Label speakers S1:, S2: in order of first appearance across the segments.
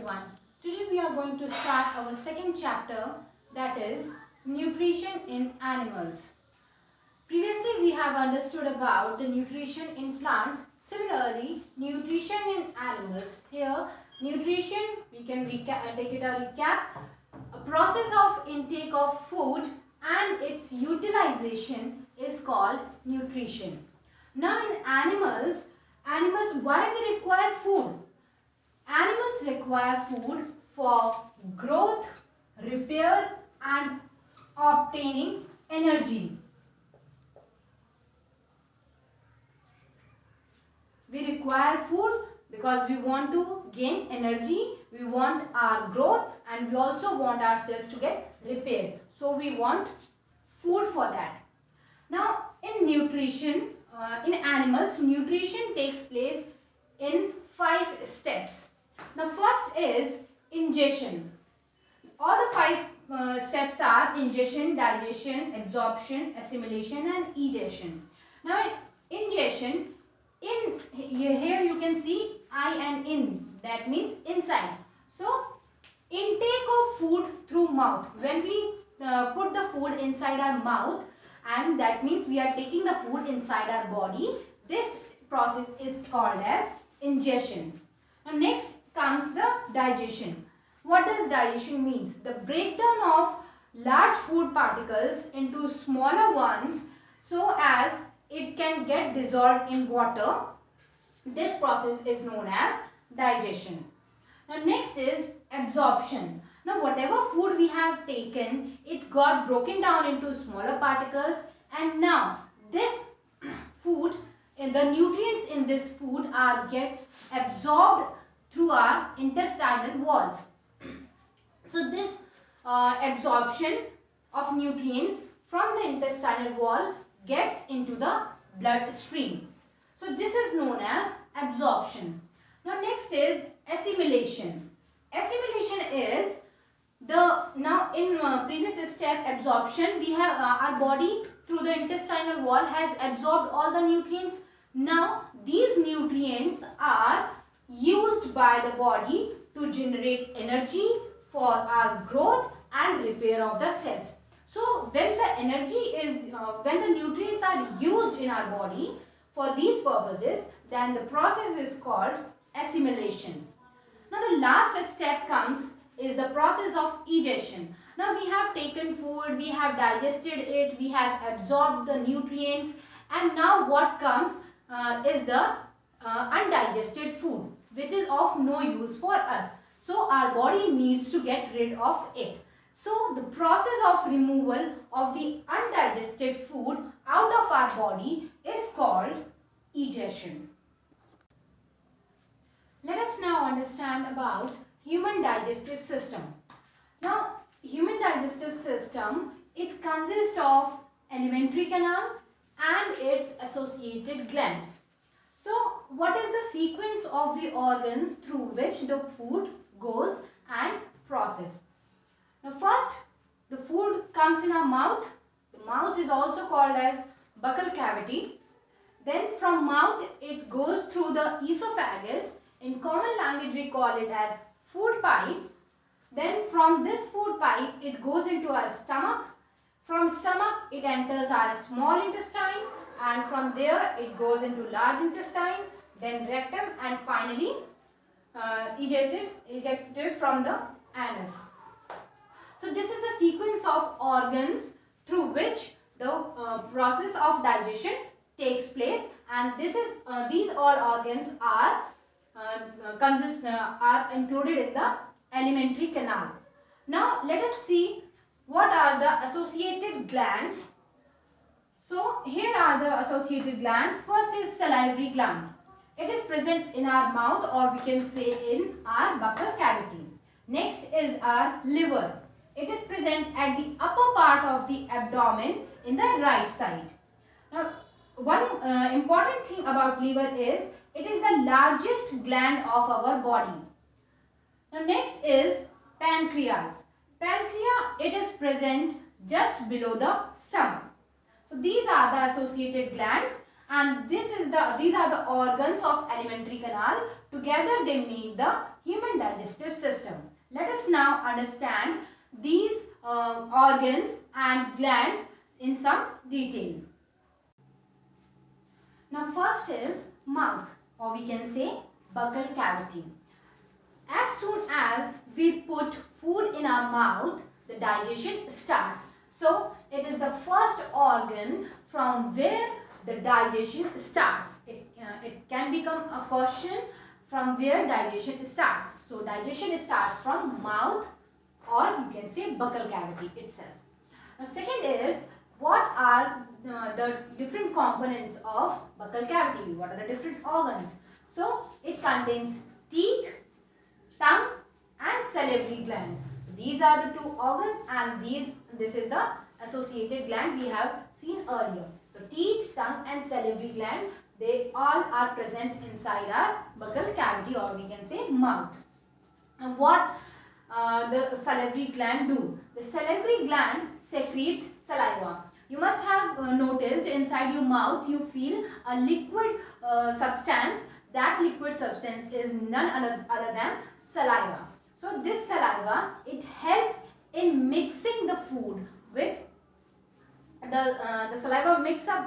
S1: everyone. Today we are going to start our second chapter, that is nutrition in animals. Previously we have understood about the nutrition in plants. Similarly, nutrition in animals. Here nutrition, we can take it a recap. A process of intake of food and its utilization is called nutrition. Now in animals, why we require food? Animals require food for growth, repair and obtaining energy. We require food because we want to gain energy, we want our growth and we also want our cells to get repaired. So we want food for that. Now in nutrition, in animals, nutrition takes place in 5 steps. The first is ingestion. All the 5 steps are ingestion, digestion, absorption, assimilation and egestion. Now ingestion, here you can see I and in, that means inside. So intake of food through mouth. When we put the food inside our mouth, and that means we are taking the food inside our body, this process is called as ingestion. Now next comes the digestion. What does digestion means? The breakdown of large food particles into smaller ones so as it can get dissolved in water. This process is known as digestion. Now next is absorption. Now whatever food we have taken, it got broken down into smaller particles and now this food, the nutrients in this food gets absorbed through our intestinal walls. So this absorption of nutrients from the intestinal wall gets into the bloodstream. So this is known as absorption. Now next is assimilation. Assimilation is now in previous step absorption, we have our body through the intestinal wall has absorbed all the nutrients. Now these nutrients are used by the body to generate energy for our growth and repair of the cells. So when the energy is, when the nutrients are used in our body for these purposes, then the process is called assimilation. Now the last step comes is the process of egestion. Now we have taken food, we have digested it, we have absorbed the nutrients, and now what comes is the undigested food, which is of no use for us. So our body needs to get rid of it. So the process of removal of the undigested food out of our body is called egestion. Let us now understand about human digestive system. Now human digestive system, it consists of alimentary canal and its associated glands. So what is the sequence of the organs through which the food goes and processed? Now first, the food comes in our mouth. The mouth is also called as buccal cavity. Then from mouth it goes through the esophagus. In common language we call it as food pipe. Then from this food pipe it goes into our stomach. From stomach it enters our small intestine and from there it goes into large intestine, then rectum and finally ejected from the anus. So this is the sequence of organs through which the process of digestion takes place, and this is these all organs are included in the alimentary canal. Now let us see what are the associated glands. So here are the associated glands. First is salivary gland. It is present in our mouth, or we can say in our buccal cavity. Next is our liver. It is present at the upper part of the abdomen in the right side. Now one important thing about liver is it is the largest gland of our body. Now next is pancreas. Pancreas, it is present just below the stomach. So these are the associated glands, and these are the organs of alimentary canal Together they make the human digestive system. Let us now understand these organs and glands in some detail. Now first is mouth, or we can say buccal cavity. As soon as we put food in our mouth, the digestion starts. So it is the first organ from where the digestion starts. It can become a question from where digestion starts. So digestion starts from mouth, or you can say buccal cavity itself. Now second is, what are the different components of buccal cavity? What are the different organs? So it contains teeth, tongue and salivary gland. So these are the two organs, and this is the associated gland we have seen earlier. So teeth, tongue and salivary gland, they all are present inside our buccal cavity, or we can say mouth. And what the salivary gland do? The salivary gland secretes saliva. You must have noticed inside your mouth you feel a liquid substance. That liquid substance is none other than saliva. So this saliva, it helps in mixing the food with the saliva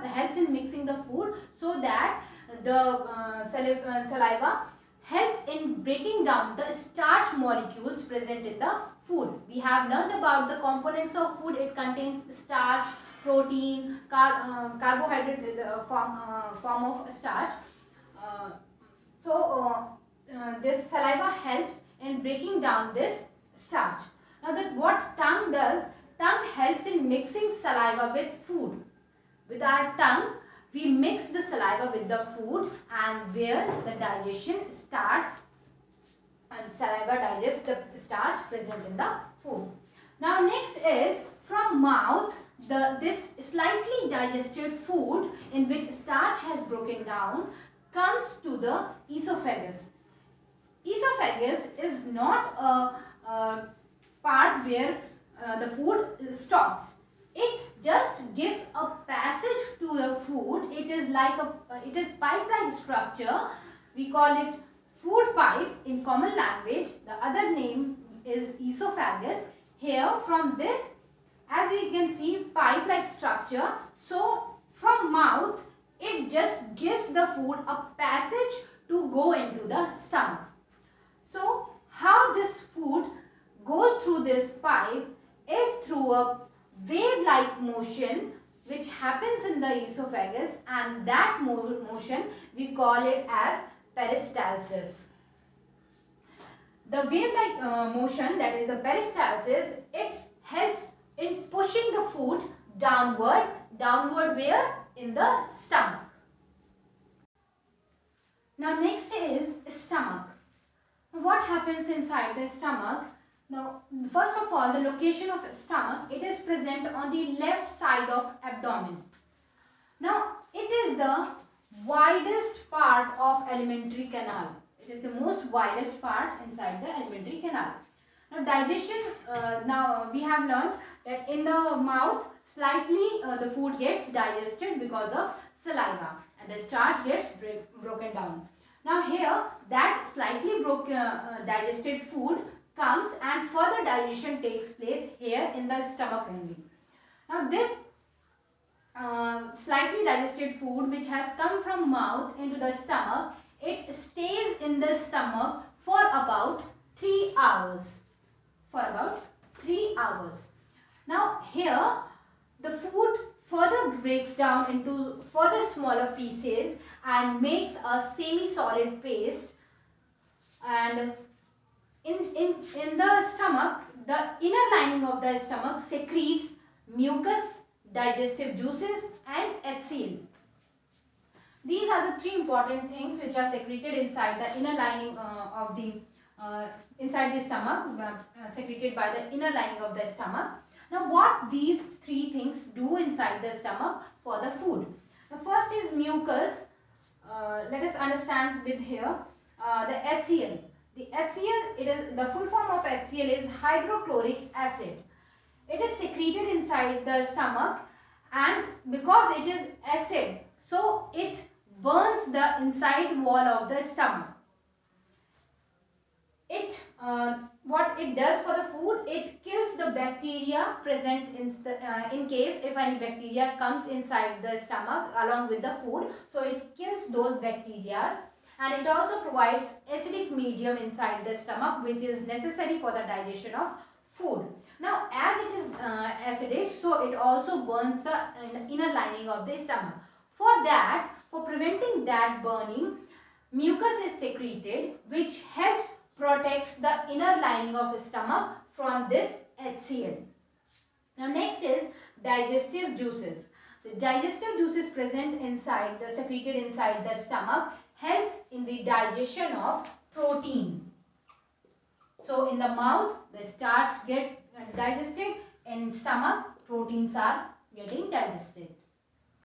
S1: helps in mixing the food, so that the saliva helps in breaking down the starch molecules present in the food. We have learned about the components of food. It contains starch, protein, carbohydrate is the form of starch. This saliva helps in breaking down this starch. Now what tongue does? Tongue helps in mixing saliva with food. With our tongue, we mix the saliva with the food, and where the digestion starts, and saliva digests the starch present in the food. Now next is, from mouth, this slightly digested food in which starch has broken down comes to the esophagus. Esophagus is not a part where the food stops. It just gives a passage to the food. It is pipe-like structure. We call it food pipe in common language. The other name is esophagus. Here, from this, as you can see, pipe-like structure. So from mouth, it just gives the food a passage to go into the stomach. So how this food goes through this pipe is through a wave-like motion which happens in the esophagus, and that motion we call it as peristalsis. The wave-like motion, that is the peristalsis, it helps in pushing the food downward where? In the stomach. Now next is stomach. What happens inside the stomach? Now first of all, the location of stomach, it is present on the left side of abdomen. Now it is the widest part of alimentary canal. It is the most widest part inside the alimentary canal. Now digestion, now we have learned that in the mouth slightly the food gets digested because of saliva, and the starch gets broken down. Now here that slightly digested food comes, and further digestion takes place here in the stomach only. Now this slightly digested food which has come from mouth into the stomach, it stays in the stomach for about 3 hours. Now here the food further breaks down into further smaller pieces and makes a semi-solid paste, and in the stomach, the inner lining of the stomach secretes mucus, digestive juices and HCl. These are the three important things which are secreted inside the inner lining of the inside the stomach, secreted by the inner lining of the stomach. Now what these three things do inside the stomach for the food? The first is mucus. Let us understand with here the HCl. The HCl, it is the full form of HCl is hydrochloric acid. It is secreted inside the stomach, and because it is acid, so it burns the inside wall of the stomach. what it does for the food, it kills the bacteria present in case if any bacteria comes inside the stomach along with the food. So it kills those bacteria, and it also provides acidic medium inside the stomach, which is necessary for the digestion of food. Now as it is acidic, so it also burns the inner lining of the stomach. For preventing that burning, mucus is secreted, which helps protects the inner lining of the stomach from this HCl. Now next is digestive juices. The digestive juices present inside the secreted inside the stomach helps in the digestion of protein. So in the mouth the starch get digested, in stomach proteins are getting digested.